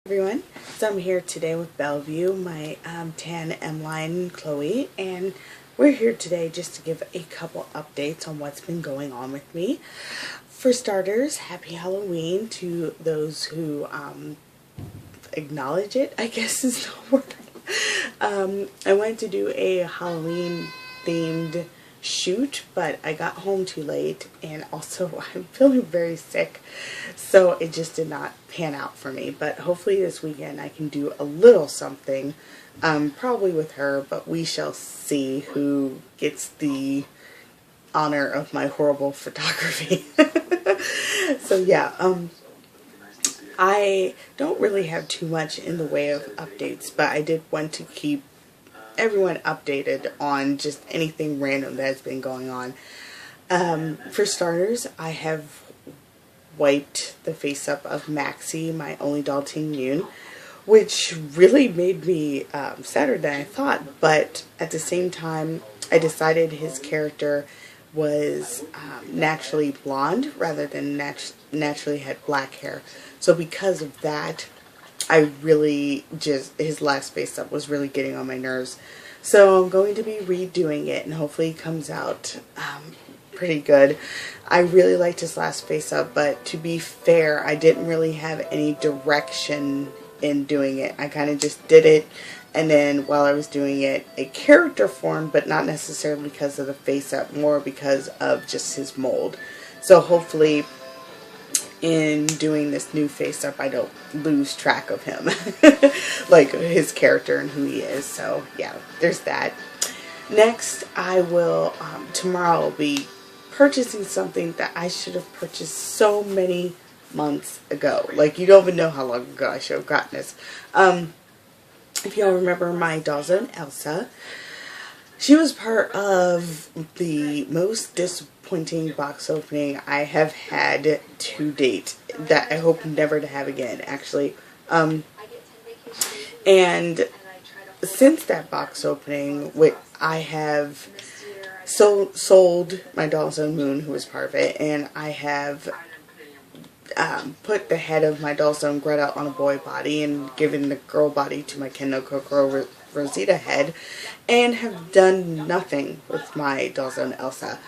Everyone, so I'm here today with Bellevue, my tan M line Chloe, and we're here today just to give a couple updates on what's been going on with me. For starters, happy Halloween to those who acknowledge it, I guess is the word. I went to do a Halloween themed shoot, but I got home too late, and also I'm feeling very sick, so it just did not pan out for me. But hopefully this weekend I can do a little something, probably with her, but we shall see who gets the honor of my horrible photography. So yeah, I don't really have too much in the way of updates, but I did want to keep everyone updated on just anything random that has been going on. For starters, I have wiped the face up of Maxie, my only Dalton Yoon, which really made me sadder than I thought, but at the same time I decided his character was naturally blonde rather than naturally had black hair. So because of that, I really his last face up was really getting on my nerves. So I'm going to be redoing it, and hopefully it comes out pretty good. I really liked his last face up, but to be fair, I didn't really have any direction in doing it. I kind of just did it, and then while I was doing it, a character formed, but not necessarily because of the face up, more because of just his mold. So hopefully in doing this new face up I don't lose track of him, like his character and who he is. So yeah, there's that. Next, I will tomorrow I'll be purchasing something that I should have purchased so many months ago. Like, you don't even know how long ago I should have gotten this. If y'all remember my Dollzone Elsa, she was part of the most disappointing box opening I have had to date, that I hope never to have again, actually. And since that box opening, I have sold my Dollzone Moon, who was part of it, and I have put the head of my Dollzone Greta on a boy body and given the girl body to my Ken no Kokoro Rosita head, and have done nothing with my Dollzone Elsa.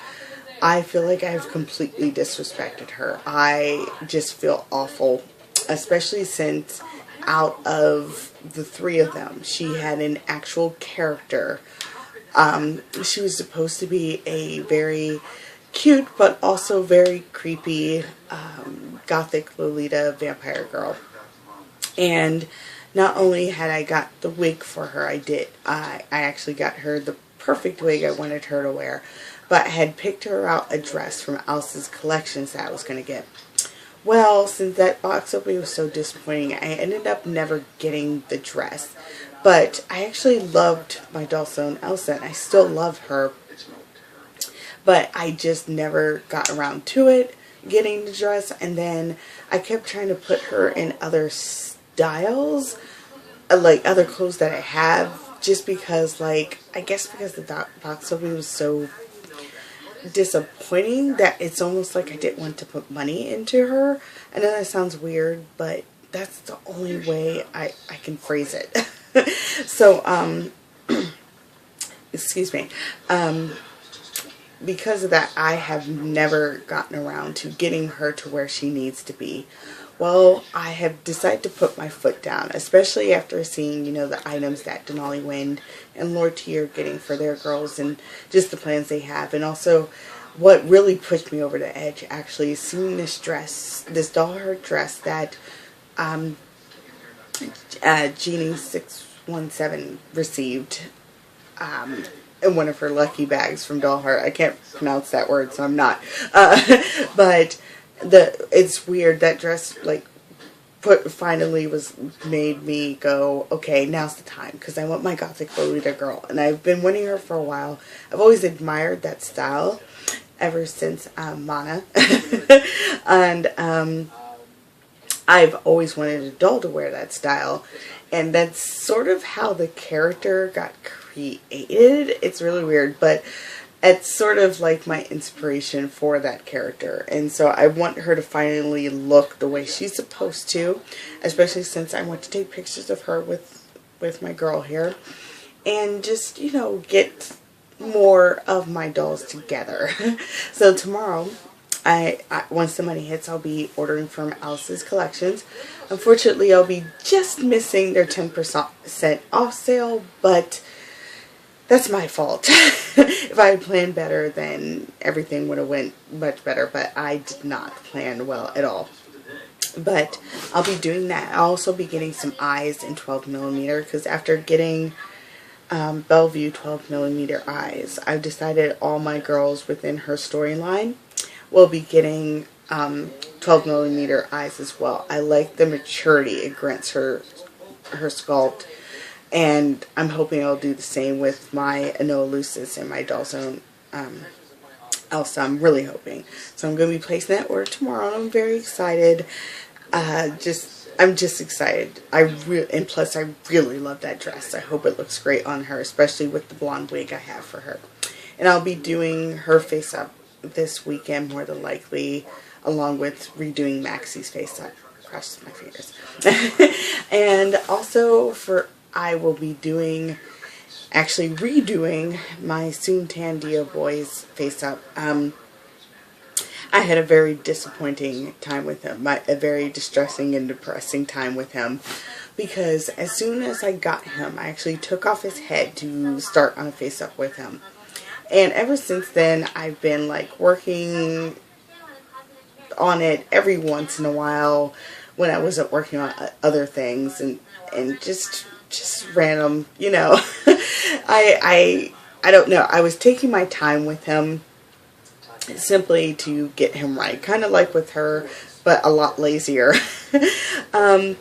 I feel like I've completely disrespected her. I just feel awful, especially since out of the three of them, she had an actual character. She was supposed to be a very cute but also very creepy gothic Lolita vampire girl. And not only had I got the wig for her, I actually got her the perfect wig I wanted her to wear, but I had picked her out a dress from Elsa's collections that I was going to get. Well, since that box opening was so disappointing, I ended up never getting the dress. But I actually loved my Dollzone Elsa, and I still love her, but I just never got around to it, getting the dress. And then I kept trying to put her in other styles, like other clothes that I have, just because, like, I guess because the box opening was so disappointing that it's almost like I didn't want to put money into her. I know that sounds weird, but that's the only way I can phrase it. So, excuse me, because of that, I have never gotten around to getting her to where she needs to be. Well, I have decided to put my foot down, especially after seeing, you know, the items that Denali Wind and Lord T are getting for their girls, and just the plans they have. And also, what really pushed me over the edge, actually, is seeing this dress, this Dollheart dress that Jeannie617 received in one of her lucky bags from Dollheart. I can't pronounce that word, so I'm not. But it's weird, that dress, like, finally made me go, okay, now's the time, because I want my gothic Lolita girl, and I've been wanting her for a while. I've always admired that style ever since Mana, and I've always wanted a doll to wear that style, and that's sort of how the character got created. It's really weird, but it's sort of like my inspiration for that character. And so I want her to finally look the way she's supposed to, especially since I want to take pictures of her with my girl here. And just, you know, get more of my dolls together. So tomorrow, once the money hits, I'll be ordering from Alice's Collections. Unfortunately, I'll be just missing their 10% off sale, but that's my fault. If I had planned better, then everything would have went much better, but I did not plan well at all. But I'll be doing that. I'll also be getting some eyes in 12mm, because after getting Bellevue 12mm eyes, I've decided all my girls within her storyline will be getting 12mm eyes as well. I like the maturity it grants her sculpt, and I'm hoping I'll do the same with my Anoa Lucis and my Dollzone Elsa. I'm really hoping. So I'm going to be placing that order tomorrow, and I'm very excited. I'm just excited. And plus I really love that dress. I hope it looks great on her, especially with the blonde wig I have for her. And I'll be doing her face up this weekend, more than likely, along with redoing Maxie's face up. Crosses my fingers. And also I will be actually redoing my Soon Tandia boy's face up. I had a very disappointing time with him, a very distressing and depressing time with him, because as soon as I got him, I actually took off his head to start on a face up with him. And ever since then, I've been like working on it every once in a while when I wasn't working on other things, and just random, you know. I don't know. I was taking my time with him simply to get him right, kind of like with her, but a lot lazier. And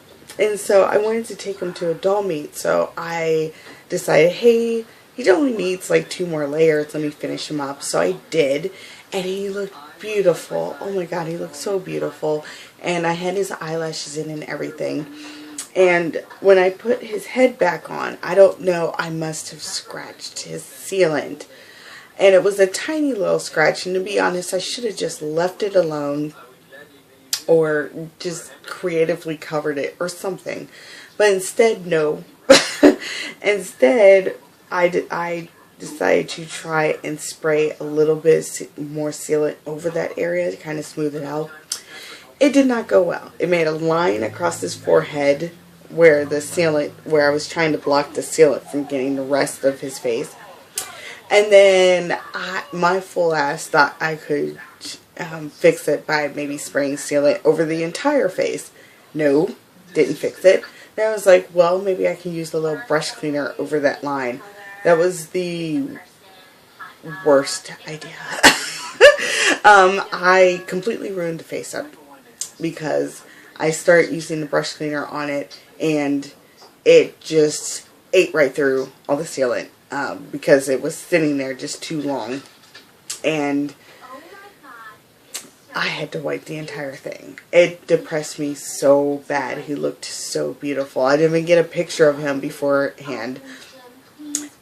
so I wanted to take him to a doll meet, so I decided, hey, he only needs like 2 more layers, let me finish him up. So I did, and he looked beautiful. Oh my god, he looked so beautiful. And I had his eyelashes in and everything. And when I put his head back on, I don't know, I must have scratched his sealant. And it was a tiny little scratch, and to be honest, I should have just left it alone or just creatively covered it or something. But instead, no. Instead, I decided to try and spray a little bit more sealant over that area to kind of smooth it out. It did not go well. It made a line across his forehead where I was trying to block the sealant from getting the rest of his face. And then my fool ass thought I could fix it by maybe spraying sealant over the entire face. No, didn't fix it. Then I was like, well, maybe I can use a little brush cleaner over that line. That was the worst idea. I completely ruined the face up because I started using the brush cleaner on it, and it just ate right through all the sealant. Because it was sitting there just too long, and I had to wipe the entire thing. It depressed me so bad. He looked so beautiful. I didn't even get a picture of him beforehand.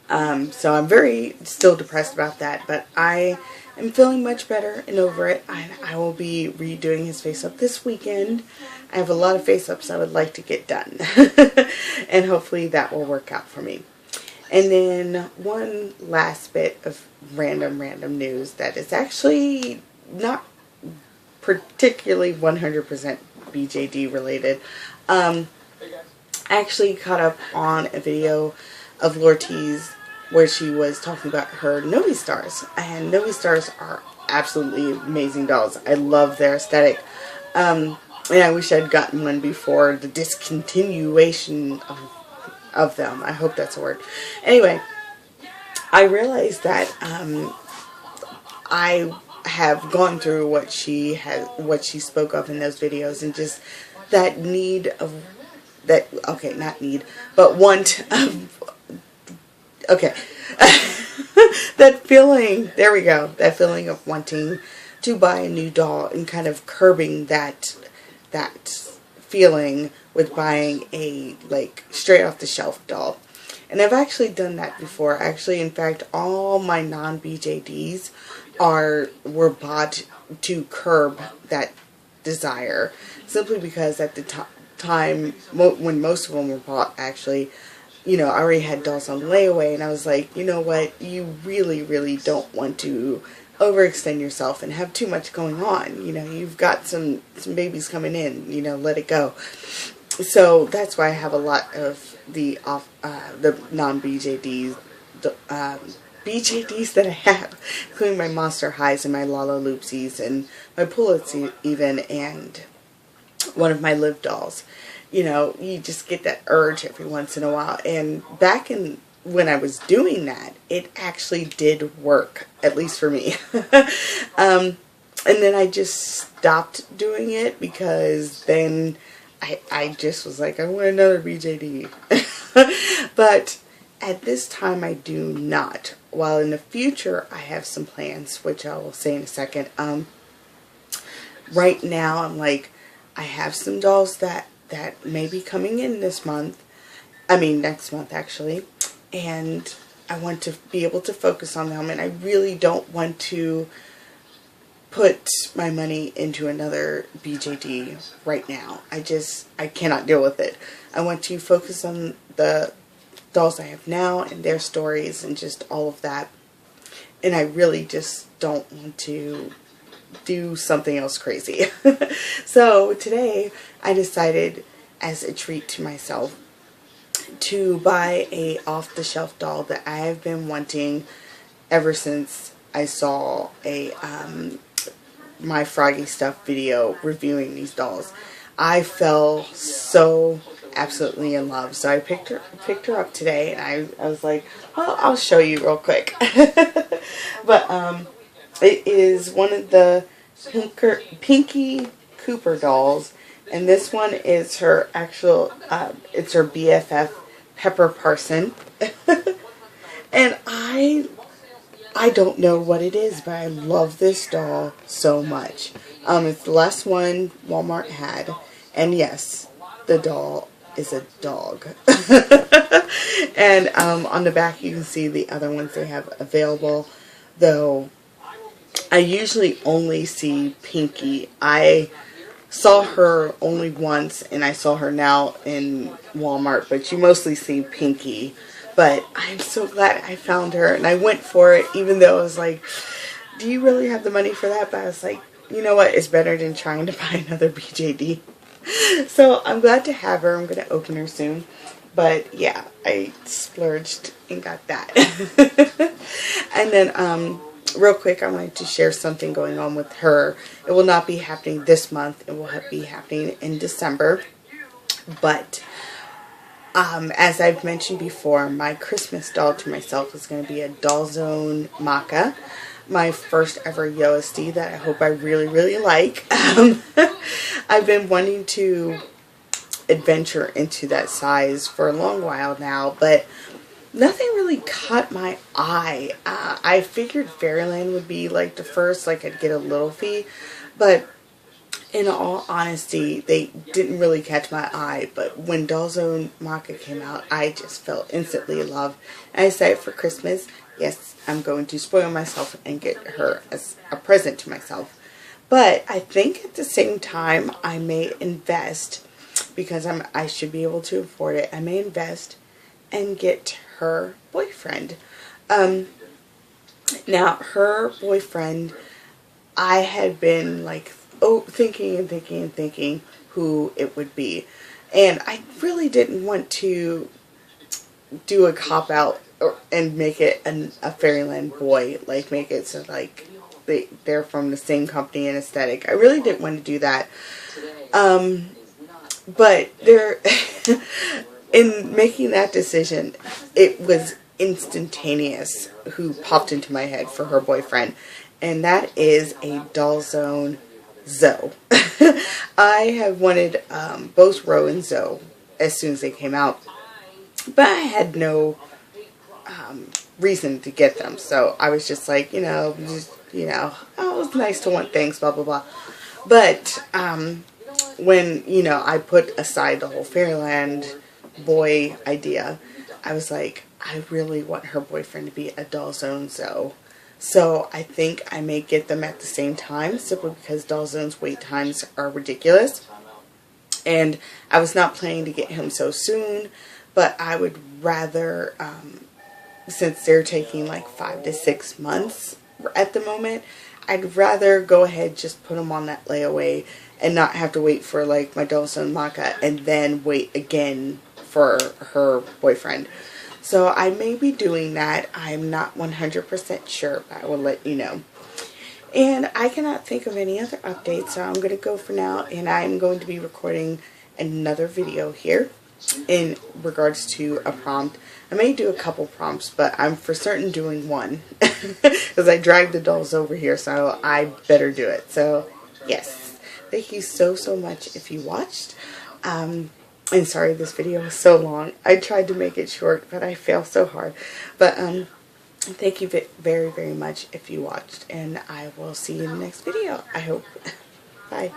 So I'm still depressed about that, but I am feeling much better and over it. I will be redoing his face up this weekend. I have a lot of face ups I would like to get done, and hopefully that will work out for me. And then one last bit of random news that is actually not particularly 100% BJD related. I actually caught up on a video of Lortiz where she was talking about her Novi Stars. And Novi Stars are absolutely amazing dolls. I love their aesthetic. And I wish I'd gotten one before the discontinuation of them. I hope that's a word. Anyway, I realized that I have gone through what she spoke of in those videos, and just that need of that. Okay, not need, but want of. Okay, that feeling. There we go. That feeling of wanting to buy a new doll and kind of curbing that feeling with buying a straight off the shelf doll. And I've actually done that before. Actually, in fact, all my non-BJDs were bought to curb that desire. Simply because at the time, when most of them were bought, actually, you know, I already had dolls on layaway, and I was like, you know what, you really, really don't want to overextend yourself and have too much going on. You know, you've got some babies coming in, you know, let it go. So that's why I have a lot of the non-BJDs, BJDs that I have, including my Monster Highs and my Lala Loopsies and my Pullets even, and one of my Live dolls. You know, you just get that urge every once in a while. And back when I was doing that, it actually did work, at least for me. And then I just stopped doing it because then I just was like, I want another BJD. But at this time, I do not. While in the future, I have some plans, which I will say in a second. Right now, I'm like, I have some dolls that may be coming in this month. I mean, next month, actually. And I want to be able to focus on them. And I really don't want to put my money into another BJD right now. I cannot deal with it. I want to focus on the dolls I have now and their stories and just all of that. And I really just don't want to do something else crazy. So today I decided, as a treat to myself, to buy a off-the-shelf doll that I have been wanting ever since I saw a my Froggy Stuff video reviewing these dolls. I fell so absolutely in love. So I picked her up today, and I was like, well, I'll show you real quick. But it is one of the Pinky Cooper dolls, and this one is her actual it's her BFF Pepper Parson. And I don't know what it is, but I love this doll so much. It's the last one Walmart had, and yes, the doll is a dog. And on the back you can see the other ones they have available, though I usually only see Pinky. I saw her only once, and I saw her now in Walmart, but you mostly see Pinky. But I'm so glad I found her, and I went for it, even though I was like, do you really have the money for that? But I was like, you know what, it's better than trying to buy another BJD. So I'm glad to have her. I'm going to open her soon. But yeah, I splurged and got that. And then real quick, I wanted to share something going on with her. It will not be happening this month. It will be happening in December. But as I've mentioned before, my Christmas doll to myself is going to be a Dollzone Maka. My first ever USD that I hope I really, really like. I've been wanting to adventure into that size for a long while now, but nothing really caught my eye. I figured Fairyland would be like the first, like I'd get a little fee, but in all honesty, they didn't really catch my eye. But when Dollzone Maka came out, I just fell instantly in love. And I decided for Christmas, yes, I'm going to spoil myself and get her as a present to myself. But I think at the same time, I may invest, because I should be able to afford it. I may invest and get her boyfriend. Now, her boyfriend, I had been like, thinking who it would be. And I really didn't want to do a cop-out and make it a Fairyland boy. Like, make it so, like, they're from the same company and aesthetic. I really didn't want to do that. But in making that decision, it was instantaneous who popped into my head for her boyfriend. And that is a Dollzone Zoe. I have wanted both Ro and Zoe as soon as they came out, but I had no reason to get them. So I was just like, oh, it's nice to want things, blah, blah, blah. But when, I put aside the whole Fairyland boy idea, I was like, I really want her boyfriend to be a Doll Zone Zoe. So I think I may get them at the same time, simply because Doll Zone's wait times are ridiculous. And I was not planning to get him so soon, but I would rather, since they're taking like 5 to 6 months at the moment, I'd rather go ahead, just put him on that layaway and not have to wait for like my Doll Zone Maka and then wait again for her boyfriend. So I may be doing that. I'm not 100% sure, but I will let you know. And I cannot think of any other updates, so I'm going to go for now, and I'm going to be recording another video here in regards to a prompt. I may do a couple prompts, but I'm for certain doing one because I dragged the dolls over here, so I better do it. So yes, thank you so much if you watched. And sorry this video was so long. I tried to make it short, but I failed so hard. But thank you very much if you watched, and I will see you in the next video, I hope. Bye.